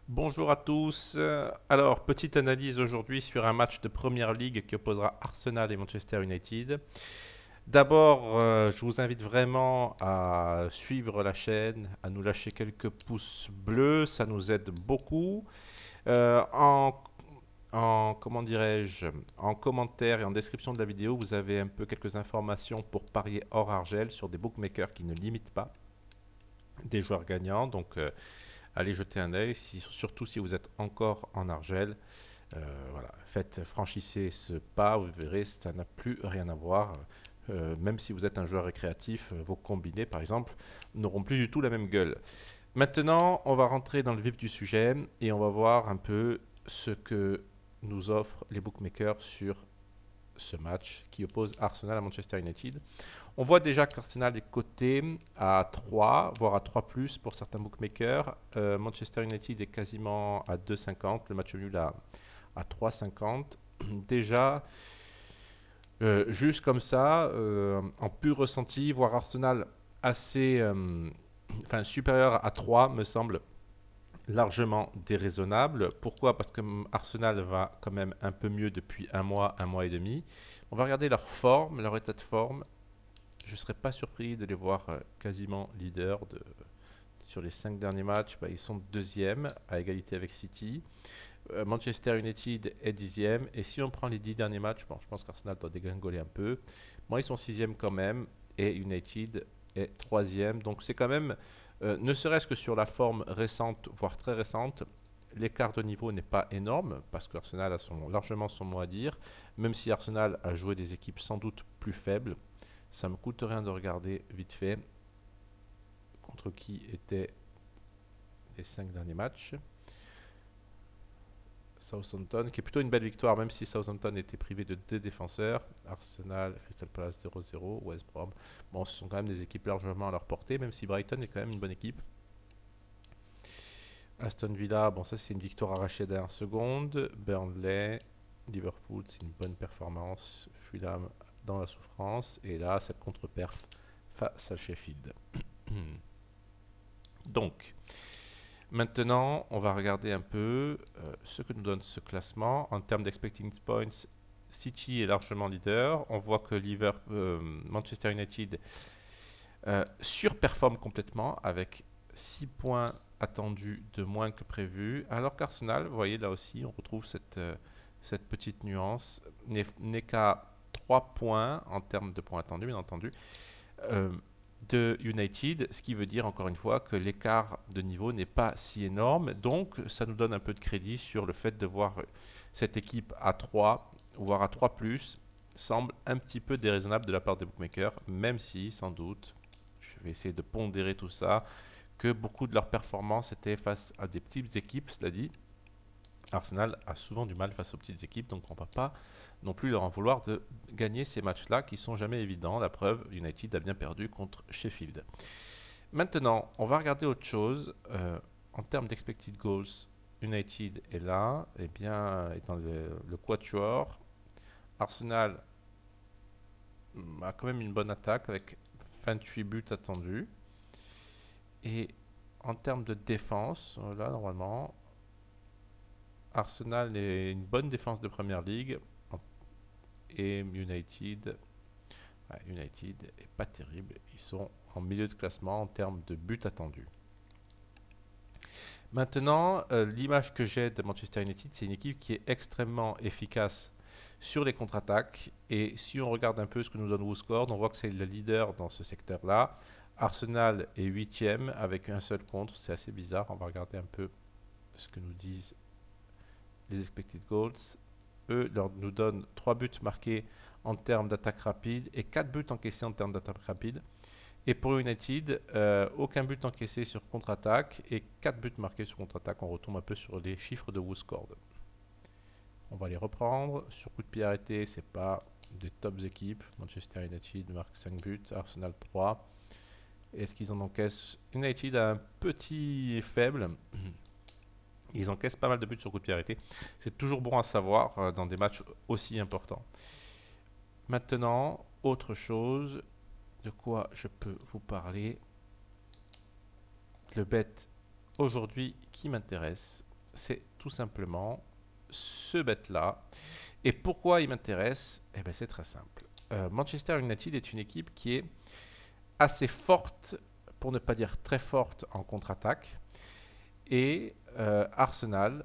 Bonjour à tous. Alors, petite analyse aujourd'hui sur un match de Première Ligue qui opposera Arsenal et Manchester United. D'abord, je vous invite vraiment à suivre la chaîne, à nous lâcher quelques pouces bleus, ça nous aide beaucoup. Comment dirais-je, en commentaire et en description de la vidéo, vous avez un peu quelques informations pour parier hors argel sur des bookmakers qui ne limitent pas des joueurs gagnants. Donc, allez jeter un œil, surtout si vous êtes encore en argel. Voilà, franchissez ce pas, vous verrez, ça n'a plus rien à voir. Même si vous êtes un joueur récréatif, vos combinés, par exemple, n'auront plus du tout la même gueule. Maintenant, on va rentrer dans le vif du sujet et on va voir un peu ce que nous offrent les bookmakers sur ce match qui oppose Arsenal à Manchester United. On voit déjà qu'Arsenal est coté à 3, voire à 3 plus pour certains bookmakers. Manchester United est quasiment à 2,50, le match nul à 3,50. Déjà, juste comme ça, en pur ressenti, voir Arsenal assez, supérieur à 3 me semble largement déraisonnable. Pourquoi? Parce que Arsenal va quand même un peu mieux depuis un mois et demi. On va regarder leur forme, leur état de forme. Je ne serais pas surpris de les voir quasiment leaders sur les 5 derniers matchs. Ils sont deuxième à égalité avec City. Manchester United est dixième. Et si on prend les 10 derniers matchs, bon, je pense qu'Arsenal doit dégringoler un peu. Bon, ils sont sixième quand même. Et United est troisième. Donc c'est quand même, ne serait-ce que sur la forme récente, voire très récente, l'écart de niveau n'est pas énorme parce qu'Arsenal a largement son mot à dire. Même si Arsenal a joué des équipes sans doute plus faibles, ça me coûte rien de regarder vite fait contre qui étaient les 5 derniers matchs. Southampton, qui est plutôt une belle victoire, même si Southampton était privé de deux défenseurs. Arsenal, Crystal Palace 0-0, West Brom. Bon, ce sont quand même des équipes largement à leur portée, même si Brighton est quand même une bonne équipe. Aston Villa, bon, ça c'est une victoire arrachée d'un seconde. Burnley, Liverpool, c'est une bonne performance. Fulham dans la souffrance. Et là, cette contre-perf face à Sheffield. Donc, maintenant, on va regarder un peu ce que nous donne ce classement. En termes d'expecting points, City est largement leader. On voit que Manchester United surperforme complètement avec 6 points attendus de moins que prévu. Alors qu'Arsenal, vous voyez là aussi, on retrouve cette petite nuance, n'est qu'à 3 points en termes de points attendus, bien entendu. Euh, de United, ce qui veut dire encore une fois que l'écart de niveau n'est pas si énorme. Donc ça nous donne un peu de crédit sur le fait de voir cette équipe à 3, voire à 3 +, semble un petit peu déraisonnable de la part des bookmakers, même si sans doute, je vais essayer de pondérer tout ça, que beaucoup de leurs performances étaient face à des petites équipes, cela dit. Arsenal a souvent du mal face aux petites équipes, donc on ne va pas non plus leur en vouloir de gagner ces matchs-là qui sont jamais évidents. La preuve, United a bien perdu contre Sheffield. Maintenant, on va regarder autre chose. En termes d'expected goals, United est là, et bien est dans le quatuor. Arsenal a quand même une bonne attaque avec 28 buts attendus. Et en termes de défense, là normalement, Arsenal est une bonne défense de Première Ligue et United est pas terrible. Ils sont en milieu de classement en termes de buts attendus. Maintenant, l'image que j'ai de Manchester United, c'est une équipe qui est extrêmement efficace sur les contre-attaques. Et si on regarde un peu ce que nous donne WhoScored, on voit que c'est le leader dans ce secteur-là. Arsenal est 8e avec un seul contre. C'est assez bizarre. On va regarder un peu ce que nous disent les expected goals. Eux nous donnent 3 buts marqués en termes d'attaque rapide et 4 buts encaissés en termes d'attaque rapide. Et pour United, aucun but encaissé sur contre-attaque et 4 buts marqués sur contre-attaque. On retombe un peu sur les chiffres de WhoScored. On va les reprendre. Sur coup de pied arrêté, c'est pas des tops équipes. Manchester United marque 5 buts, Arsenal 3. Est-ce qu'ils en encaissent? United a un petit faible. Ils encaissent pas mal de buts sur coup de pied arrêté. C'est toujours bon à savoir dans des matchs aussi importants. Maintenant, autre chose, de quoi je peux vous parler. Le bet aujourd'hui qui m'intéresse, c'est tout simplement ce bet-là. Et pourquoi il m'intéresse? Eh bien, c'est très simple. Manchester United est une équipe qui est assez forte, pour ne pas dire très forte, en contre-attaque. Et Arsenal,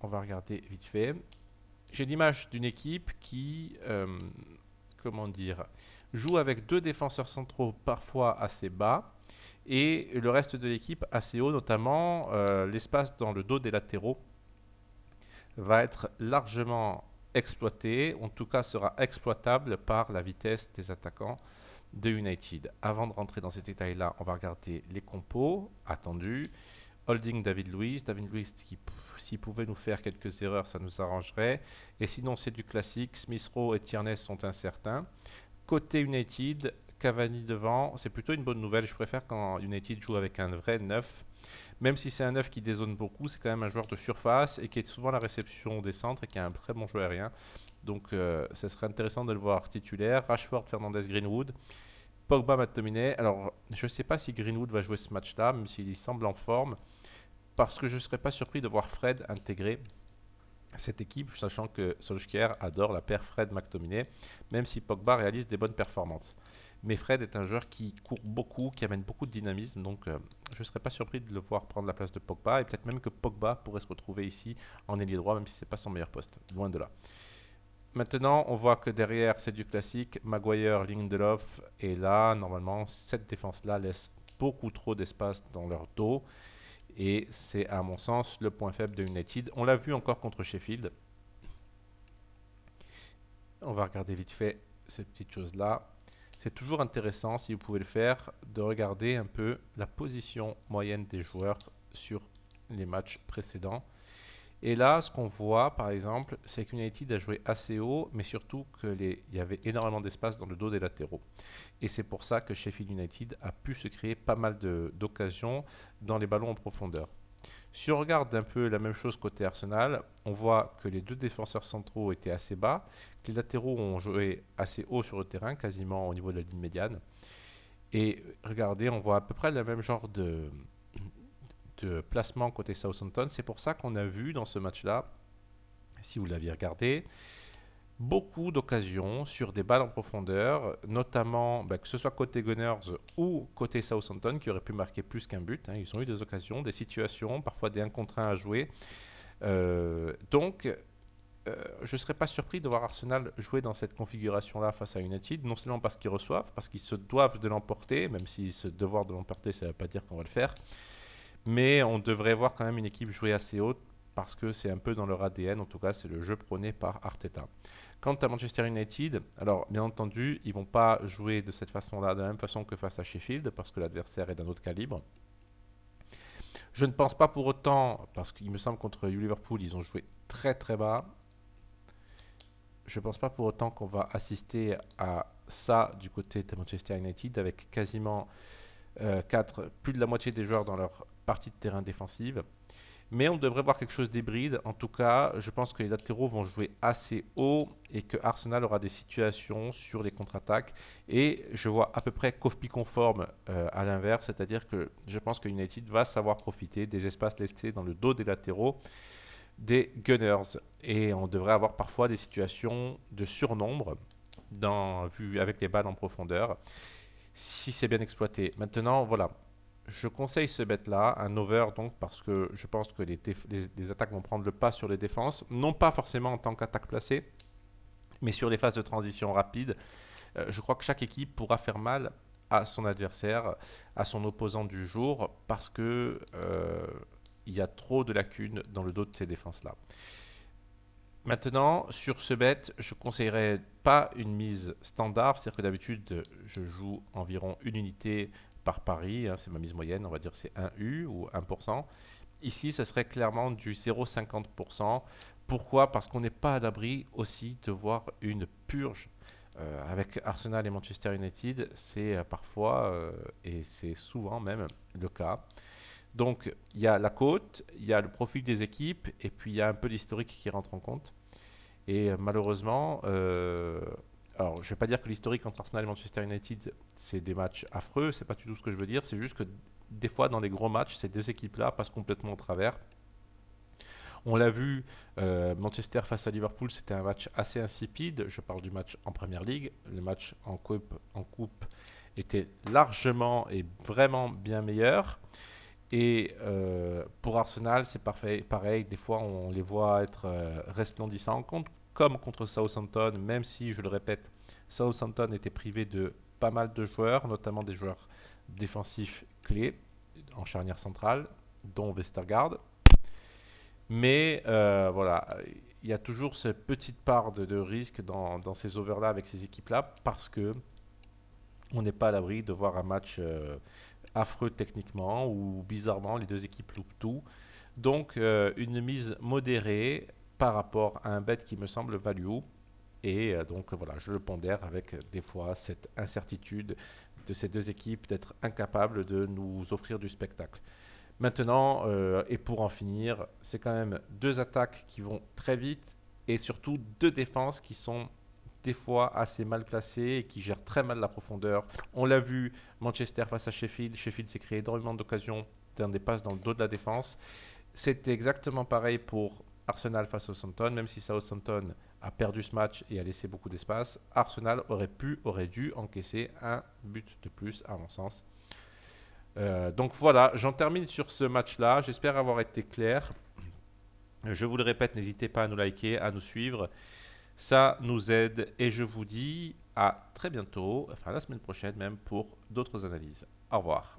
on va regarder vite fait. J'ai l'image d'une équipe qui, comment dire, joue avec deux défenseurs centraux parfois assez bas et le reste de l'équipe assez haut, notamment l'espace dans le dos des latéraux va être largement exploité, en tout cas sera exploitable par la vitesse des attaquants de United. Avant de rentrer dans ces détails-là, on va regarder les compos attendus. Holding David Luiz. David Luiz qui, s'il pouvait nous faire quelques erreurs, ça nous arrangerait. Et sinon, c'est du classique. Smith Rowe et Tierney sont incertains. Côté United, Cavani devant, c'est plutôt une bonne nouvelle. Je préfère quand United joue avec un vrai neuf. Même si c'est un neuf qui dézone beaucoup, c'est quand même un joueur de surface et qui est souvent la réception des centres et qui a un très bon jeu aérien. Donc, ça serait intéressant de le voir titulaire. Rashford, Fernandes, Greenwood. Pogba, McTominay. Alors, je ne sais pas si Greenwood va jouer ce match-là, même s'il semble en forme, parce que je ne serais pas surpris de voir Fred intégrer cette équipe, sachant que Solskjaer adore la paire Fred-McTominay, même si Pogba réalise des bonnes performances. Mais Fred est un joueur qui court beaucoup, qui amène beaucoup de dynamisme, donc je ne serais pas surpris de le voir prendre la place de Pogba, et peut-être même que Pogba pourrait se retrouver ici en ailier droit, même si ce n'est pas son meilleur poste, loin de là. Maintenant, on voit que derrière, c'est du classique. Maguire, Lindelof, et là, normalement, cette défense-là laisse beaucoup trop d'espace dans leur dos. Et c'est, à mon sens, le point faible de United. On l'a vu encore contre Sheffield. On va regarder vite fait cette petite chose-là. C'est toujours intéressant, si vous pouvez le faire, de regarder un peu la position moyenne des joueurs sur les matchs précédents. Et là, ce qu'on voit, par exemple, c'est qu'United a joué assez haut, mais surtout qu'il y avait énormément d'espace dans le dos des latéraux. Et c'est pour ça que Sheffield United a pu se créer pas mal d'occasions dans les ballons en profondeur. Si on regarde un peu la même chose côté Arsenal, on voit que les deux défenseurs centraux étaient assez bas, que les latéraux ont joué assez haut sur le terrain, quasiment au niveau de la ligne médiane. Et regardez, on voit à peu près le même genre de placement côté Southampton. C'est pour ça qu'on a vu dans ce match-là, si vous l'aviez regardé, beaucoup d'occasions sur des balles en profondeur, notamment que ce soit côté Gunners ou côté Southampton qui aurait pu marquer plus qu'un but. Ils ont eu des occasions, des situations, parfois des 1 contre 1 à jouer. Donc, je ne serais pas surpris de voir Arsenal jouer dans cette configuration-là face à United, non seulement parce qu'ils reçoivent, parce qu'ils se doivent de l'emporter, même si ce devoir de l'emporter, ça ne veut pas dire qu'on va le faire. Mais on devrait voir quand même une équipe jouer assez haute parce que c'est un peu dans leur ADN, en tout cas c'est le jeu prôné par Arteta. Quant à Manchester United, alors bien entendu, ils ne vont pas jouer de cette façon-là, de la même façon que face à Sheffield, parce que l'adversaire est d'un autre calibre. Je ne pense pas pour autant, parce qu'il me semble contre Liverpool, ils ont joué très très bas. Je ne pense pas pour autant qu'on va assister à ça du côté de Manchester United, avec quasiment plus de la moitié des joueurs dans leur partie de terrain défensive. Mais on devrait voir quelque chose d'hybride. En tout cas, je pense que les latéraux vont jouer assez haut et que Arsenal aura des situations sur les contre-attaques. Et je vois à peu près Kofi conforme à l'inverse, c'est-à-dire que je pense que United va savoir profiter des espaces laissés dans le dos des latéraux des Gunners. Et on devrait avoir parfois des situations de surnombre vu avec les balles en profondeur, si c'est bien exploité. Maintenant, voilà. Je conseille ce bet-là, un over, donc, parce que je pense que les attaques vont prendre le pas sur les défenses, non pas forcément en tant qu'attaque placée, mais sur les phases de transition rapide. Je crois que chaque équipe pourra faire mal à son adversaire, à son opposant du jour, parce que il y a trop de lacunes dans le dos de ces défenses-là. Maintenant, sur ce bet, je ne conseillerais pas une mise standard, c'est-à-dire que d'habitude, je joue environ une unité par pari, c'est ma mise moyenne, on va dire que c'est 1U ou 1%. Ici, ça serait clairement du 0,50%. Pourquoi? Parce qu'on n'est pas à l'abri aussi de voir une purge. Avec Arsenal et Manchester United, c'est parfois, et c'est souvent même le cas. Donc, il y a la cote, il y a le profil des équipes, et puis il y a un peu l'historique qui rentre en compte. Et malheureusement, alors je ne vais pas dire que l'historique entre Arsenal et Manchester United, c'est des matchs affreux, c'est pas du tout ce que je veux dire, c'est juste que des fois dans les gros matchs, ces deux équipes-là passent complètement au travers. On l'a vu, Manchester face à Liverpool, c'était un match assez insipide. Je parle du match en Premier League. Le match en coupe était largement et vraiment bien meilleur. Et pour Arsenal, c'est parfait, pareil. Des fois, on les voit être resplendissants, comme contre Southampton, même si, je le répète, Southampton était privé de pas mal de joueurs, notamment des joueurs défensifs clés en charnière centrale, dont Vestergaard. Mais voilà, il y a toujours cette petite part de risque dans ces overs-là avec ces équipes-là, parce que on n'est pas à l'abri de voir un match affreux techniquement, ou bizarrement les deux équipes loupent tout. Donc une mise modérée par rapport à un bet qui me semble value. Et donc voilà, je le pondère avec des fois cette incertitude de ces deux équipes d'être incapables de nous offrir du spectacle. Maintenant, et pour en finir, c'est quand même deux attaques qui vont très vite et surtout deux défenses qui sont des fois assez mal placées et qui gèrent très mal la profondeur. On l'a vu, Manchester face à Sheffield. Sheffield s'est créé énormément d'occasions d'un des passes dans le dos de la défense. C'était exactement pareil pour Arsenal face à Southampton, même si Southampton a perdu ce match et a laissé beaucoup d'espace. Arsenal aurait dû encaisser un but de plus, à mon sens. Donc voilà, j'en termine sur ce match-là. J'espère avoir été clair. Je vous le répète, n'hésitez pas à nous liker, à nous suivre. Ça nous aide et je vous dis à très bientôt, enfin la semaine prochaine même, pour d'autres analyses. Au revoir.